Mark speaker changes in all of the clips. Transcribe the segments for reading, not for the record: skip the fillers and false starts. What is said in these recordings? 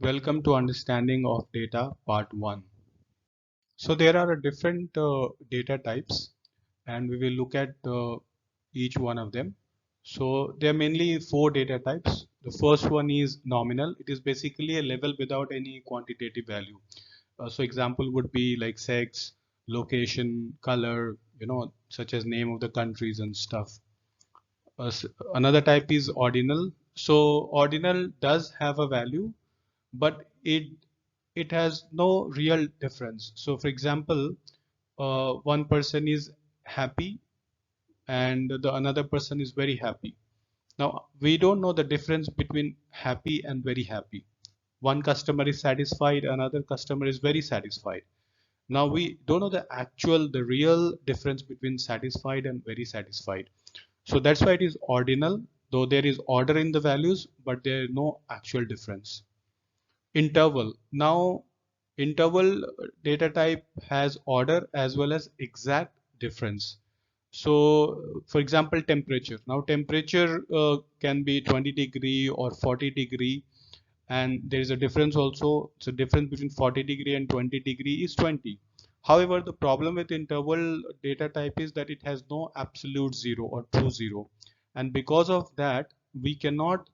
Speaker 1: Welcome to Understanding of Data Part 1. So there are different data types and we will look at each one of them. So there are mainly 4 data types. The first one is nominal. It is basically a level without any quantitative value. So example would be like sex, location, color, such as name of the countries and stuff. Another type is ordinal. So ordinal does have a value, but it has no real difference. So for example, one person is happy and the another person is very happy. Now we don't know the difference between happy and very happy. One customer is satisfied, another customer is very satisfied. Now we don't know the real difference between satisfied and very satisfied. So that's why it is ordinal, though there is order in the values, but there is no actual difference. Interval. Now interval data type has order as well as exact difference. So for example, temperature. Now temperature can be 20 degree or 40 degree, and there is a difference also. So difference between 40 degree and 20 degree is 20. However, the problem with interval data type is that it has no absolute zero or true zero, and because of that we cannot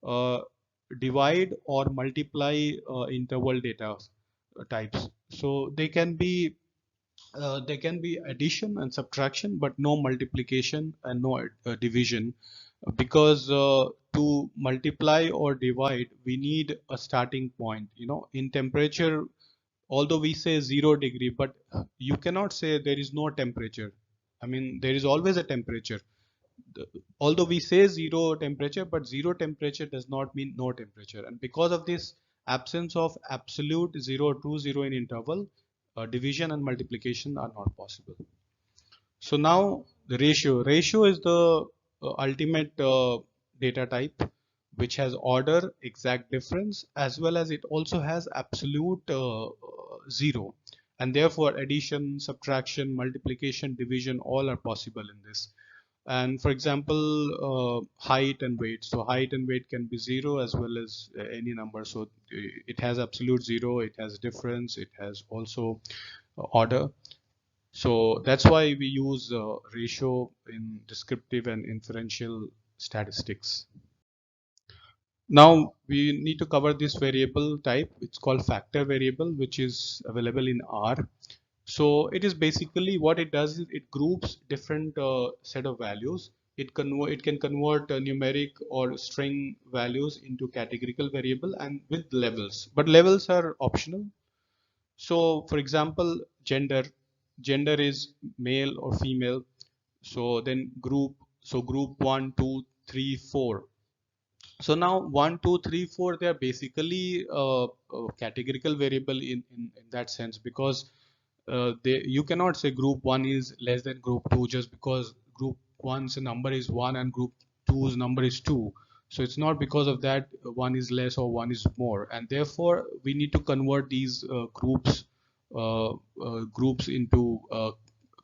Speaker 1: uh, divide or multiply interval data types. So they can be addition and subtraction, but no multiplication and no division, because to multiply or divide we need a starting point. In temperature, although we say 0 degree, but you cannot say there is no temperature. I mean, there is always a temperature. Although we say zero temperature, but zero temperature does not mean no temperature. And because of this absence of absolute zero, true zero in interval, division and multiplication are not possible. So now the ratio is the ultimate data type, which has order, exact difference, as well as it also has absolute zero. And therefore addition, subtraction, multiplication, division, all are possible in this. And for example, height and weight. So height and weight can be zero as well as any number. So it has absolute zero, it has difference, it has also order. So that's why we use ratio in descriptive and inferential statistics. Now we need to cover this variable type. It's called factor variable, which is available in R. So it is basically what it does is it groups different set of values. It can convert numeric or string values into categorical variable and with levels, but levels are optional. So for example, gender is male or female. So then group 1, 2, 3, 4. So now 1, 2, 3, 4, they are basically categorical variable in that sense, because you cannot say group 1 is less than group 2 just because group 1's number is 1 and group 2's number is 2. So it's not because of that one is less or one is more, and therefore we need to convert these groups into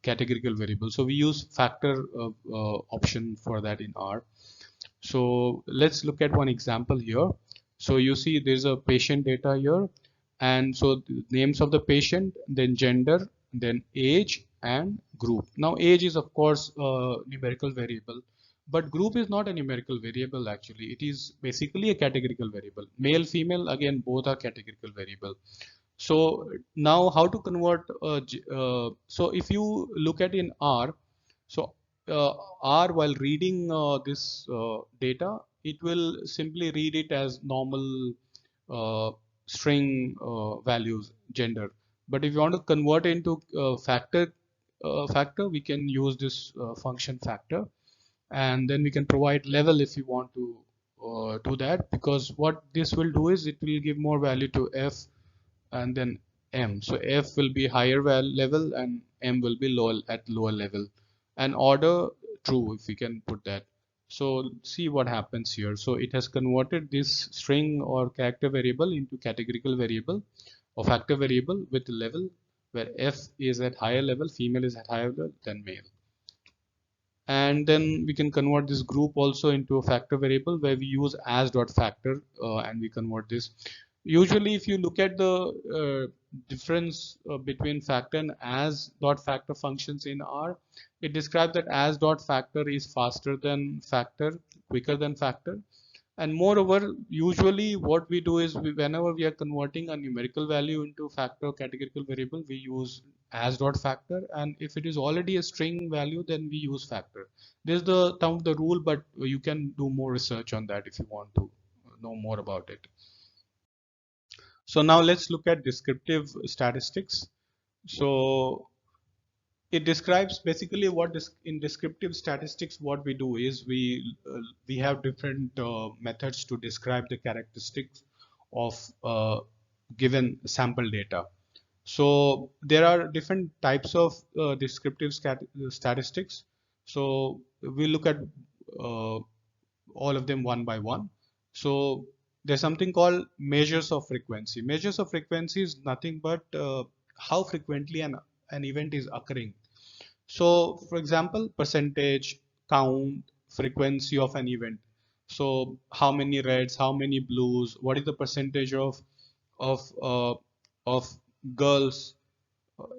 Speaker 1: categorical variables. So we use factor option for that in R. So let's look at one example here. So you see there's a patient data here, and so the names of the patient, then gender, then age and group. Now age is of course a numerical variable, but group is not a numerical variable actually. It is basically a categorical variable. Male, female, again both are categorical variable. So now how to convert so if you look at in R, so R, while reading this data, it will simply read it as normal uh, string values, gender. But if you want to convert it into factor, we can use this function factor, and then we can provide level if you want to do that, because what this will do is it will give more value to F and then M. So F will be higher level and M will be lower level, and order true if we can put that. So see what happens here. So it has converted this string or character variable into categorical variable or factor variable with level, where F is at higher level, female is at higher level than male. And then we can convert this group also into a factor variable where we use as dot factor and we convert this. Usually, if you look at the difference between factor and as dot factor functions in R, it describes that as dot factor is faster than factor, quicker than factor. And moreover, usually what we do is whenever we are converting a numerical value into factor or categorical variable, we use as dot factor. And if it is already a string value, then we use factor. This is the term of the rule, but you can do more research on that if you want to know more about it. So now let's look at descriptive statistics. So it describes basically what in descriptive statistics what we do is we have different methods to describe the characteristics of given sample data. So there are different types of descriptive statistics. So we look at all of them one by one. So there's something called measures of frequency. Measures of frequency is nothing but how frequently an event is occurring. So for example, percentage, count, frequency of an event. So how many reds, how many blues, what is the percentage of uh, of girls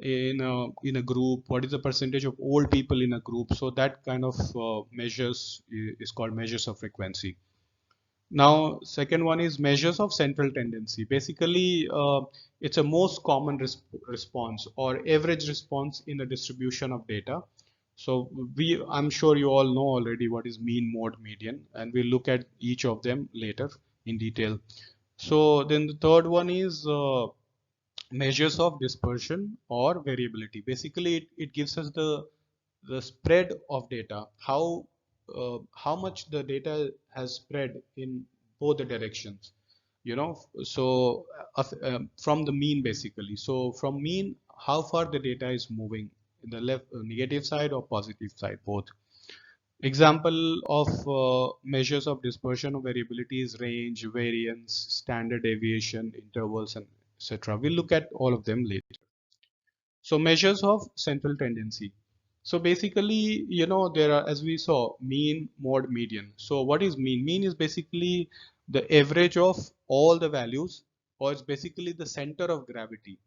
Speaker 1: in a group, what is the percentage of old people in a group. So that kind of measures is called measures of frequency. Now, second one is measures of central tendency. Basically, it's a most common response or average response in a distribution of data. So I'm sure you all know already what is mean, mode, median, and we'll look at each of them later in detail. So then the third one is measures of dispersion or variability. Basically, it gives us the spread of data, how much the data has spread in both the directions. So from the mean basically. So from mean, how far the data is moving in the left negative side or positive side, both. Example of measures of dispersion or variability is range, variance, standard deviation, intervals, and etc. We'll look at all of them later. So measures of central tendency. So basically, there are, as we saw, mean, mode, median. So what is mean? Mean is basically the average of all the values, or it's basically the center of gravity.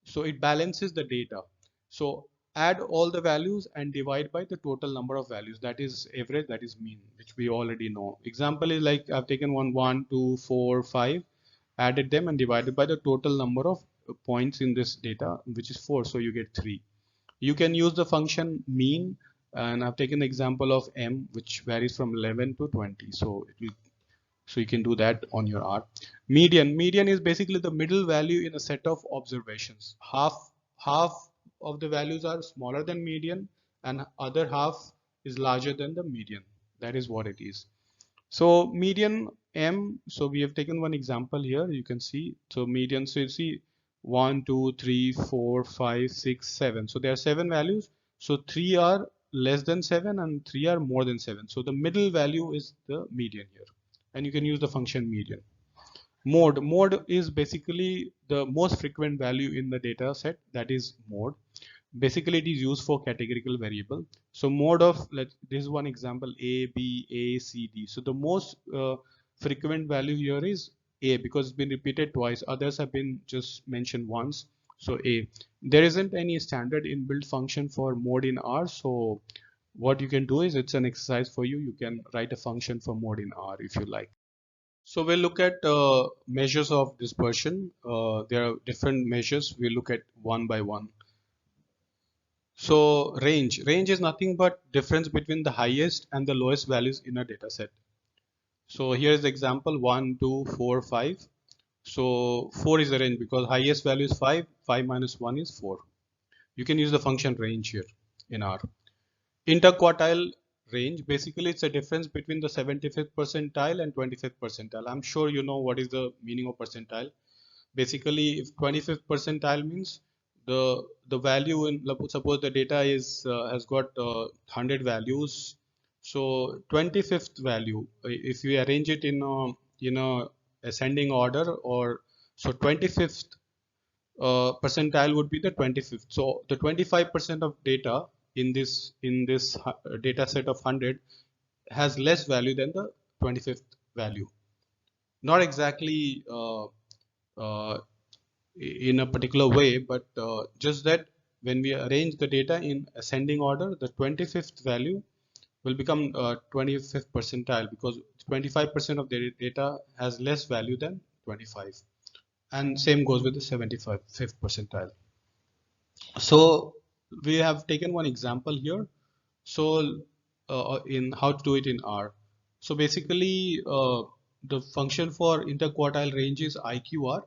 Speaker 1: So it balances the data. So add all the values and divide by the total number of values. That is average, that is mean, which we already know. Example is like I've taken 1, 2, 4, 5, added them and divided by the total number of points in this data, which is 4. So you get 3. You can use the function mean, and I've taken the example of m, which varies from 11 to 20. So you can do that on your R. Median is basically the middle value in a set of observations. Half of the values are smaller than median, and other half is larger than the median. That is what it is. So median m. So we have taken one example here. You can see. So median. So you see 1, 2, 3, 4, 5, 6, 7. So there are 7 values. So 3 are less than 7 and 3 are more than 7. So the middle value is the median here, and you can use the function median. Mode is basically the most frequent value in the data set, that is mode. Basically it is used for categorical variable. So mode of, this is one example, a, b, a, c, d. So the most frequent value here is a, because it's been repeated twice. Others have been just mentioned once. So a, there isn't any standard inbuilt function for mode in R. So what you can do is, it's an exercise for you. You can write a function for mode in R if you like. So we'll look at measures of dispersion. There are different measures. We'll look at one by one. So range is nothing but difference between the highest and the lowest values in a data set. So here is the example 1, 2, 4, 5. So 4 is the range because highest value is 5. 5 minus 1 is 4. You can use the function range here in R. Interquartile range, basically it's a difference between the 75th percentile and 25th percentile. I'm sure you know what is the meaning of percentile. Basically, if 25th percentile means the value in, suppose the data is has got 100 values. So 25th value, if we arrange it in a ascending order, or so 25th percentile would be the 25th. So the 25% of data in this data set of 100 has less value than the 25th value. Not exactly in a particular way, but just that when we arrange the data in ascending order, the 25th value will become 25th percentile, because 25% of the data has less value than 25, and same goes with the 75th percentile. So we have taken one example here. So in how to do it in R. So basically the function for interquartile range is IQR.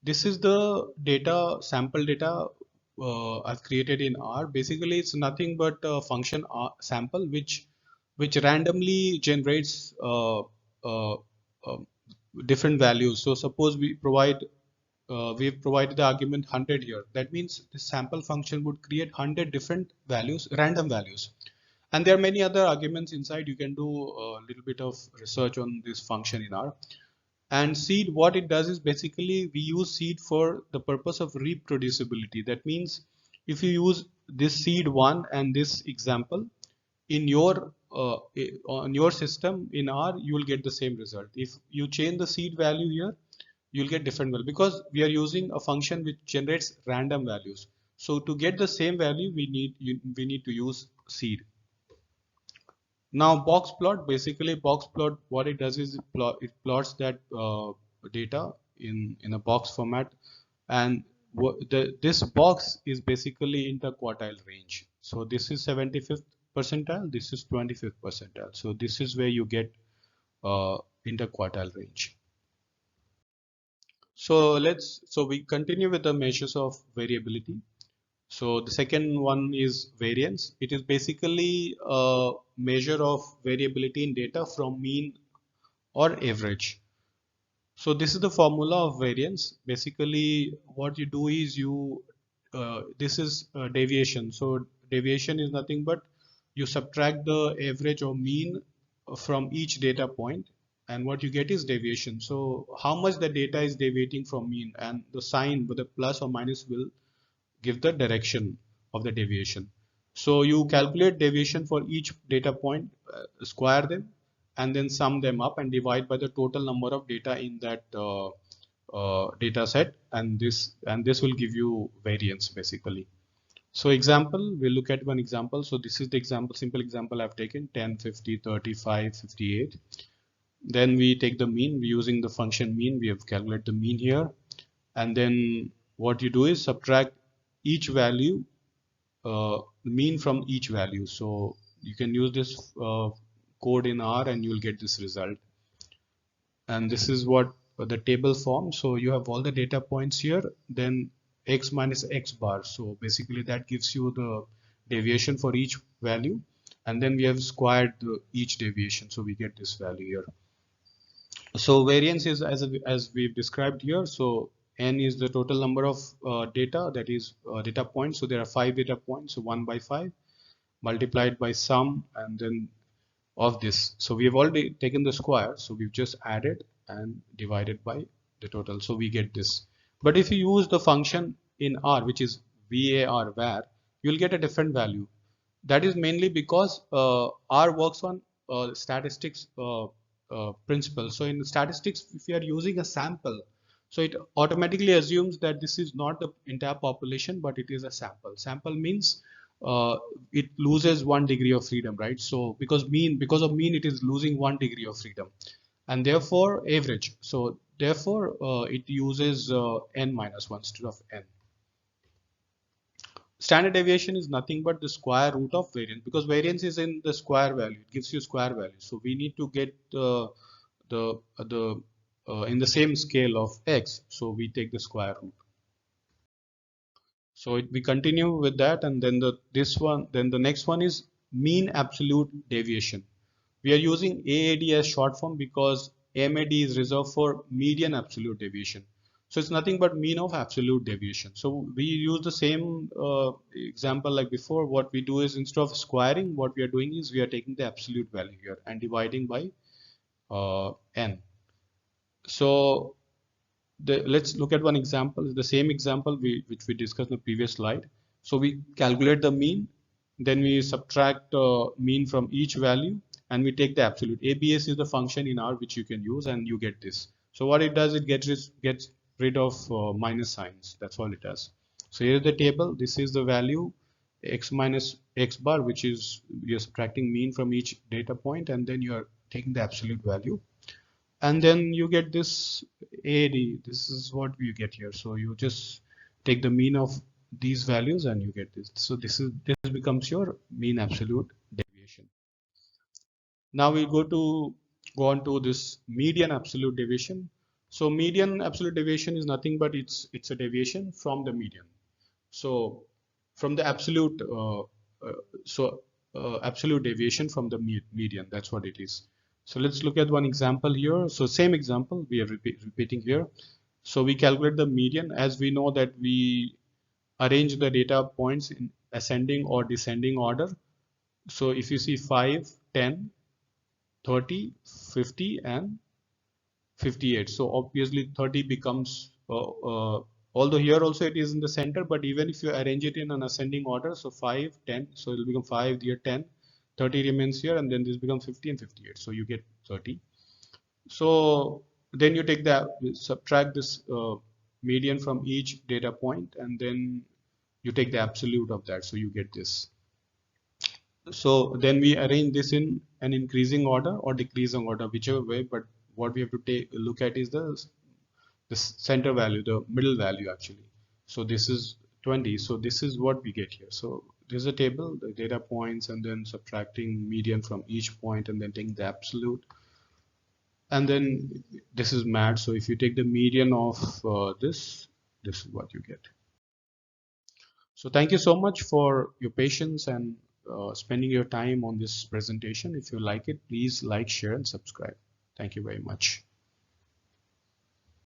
Speaker 1: This is the data, sample data I've created in R. Basically it's nothing but a function sample which randomly generates uh, different values. So suppose we've provided the argument 100 here. That means the sample function would create 100 different values, random values. And there are many other arguments inside. You can do a little bit of research on this function in R. And seed, what it does is basically we use seed for the purpose of reproducibility. That means if you use this seed 1 and this example in your on your system in R, you will get the same result. If you change the seed value here, you'll get different value, because we are using a function which generates random values. So to get the same value, we need to use seed. Now box plot, basically box plot, what it does is it plots that data in a box format, and this box is basically interquartile range. So this is 75th percentile, this is 25th percentile. So this is where you get interquartile range. So we continue with the measures of variability. So the second one is variance. It is basically a measure of variability in data from mean or average. So this is the formula of variance. Basically what you do is this is deviation. So deviation is nothing but you subtract the average or mean from each data point, and what you get is deviation. So how much the data is deviating from mean, and the sign with the plus or minus will give the direction of the deviation. So you calculate deviation for each data point, square them, and then sum them up and divide by the total number of data in that data set, and this will give you variance basically. So example, we'll look at one example. So this is the example, simple example I've taken, 10, 50, 35, 58. Then we take the mean, we're using the function mean, we have calculated the mean here, and then what you do is subtract each value, mean from each value. So you can use this code in R and you will get this result. And this is what the table form. So you have all the data points here, then x minus x bar. So basically that gives you the deviation for each value, and then we have squared each deviation, so we get this value here. So variance is as we've described here. So n is the total number of data, that is data points. So there are 5 data points, so 1 by 5 multiplied by sum and then of this. So we have already taken the square, so we've just added and divided by the total, so we get this. But if you use the function in R, which is var, you'll get a different value. That is mainly because R works on statistics principle. So in statistics, if you are using a sample, so it automatically assumes that this is not the entire population, but it is a sample. Sample means it loses 1 degree of freedom, right? So because of mean, it is losing 1 degree of freedom, and therefore average. So therefore it uses n minus 1 instead of n. Standard deviation is nothing but the square root of variance, because variance is in the square value. It gives you square value. So we need to get in the same scale of x. So we take the square root. So we continue with that, and then the next one is mean absolute deviation. We are using AAD as short form because MAD is reserved for median absolute deviation. So it's nothing but mean of absolute deviation. So we use the same example like before. What we do is, instead of squaring, what we are doing is we are taking the absolute value here and dividing by n. So let's look at one example, the same example which we discussed in the previous slide. So we calculate the mean, then we subtract mean from each value, and we take the absolute. ABS is the function in R which you can use, and you get this. So what it does, it gets rid of minus signs. That's all it does. So here's the table. This is the value x minus x bar, which is you're subtracting mean from each data point, and then you are taking the absolute value, and then you get this AD. This is what you get here. So you just take the mean of these values and you get this. So this becomes your mean absolute deviation. Now we go on to this median absolute deviation. So median absolute deviation is nothing but it's a deviation from the median. So from the absolute absolute deviation from the median, that's what it is. So let's look at one example here. So same example we are repeating here. So we calculate the median, as we know that we arrange the data points in ascending or descending order. So if you see 5, 10, 30, 50 and 58. So obviously 30 becomes, although here also it is in the center, but even if you arrange it in an ascending order, so 5, 10, so it will become 5, here 10, 30 remains here, and then this becomes 50 and 58. So you get 30. So then you take the, subtract this median from each data point, and then you take the absolute of that. So you get this. So then we arrange this in an increasing order or decreasing order, whichever way, but what we have to take look at is the center value, the middle value actually. So this is 20. So this is what we get here. So there's a table, the data points, and then subtracting median from each point, and then taking the absolute. And then this is MAD. So if you take the median of this is what you get. So thank you so much for your patience and spending your time on this presentation. If you like it, please like, share, and subscribe. Thank you very much.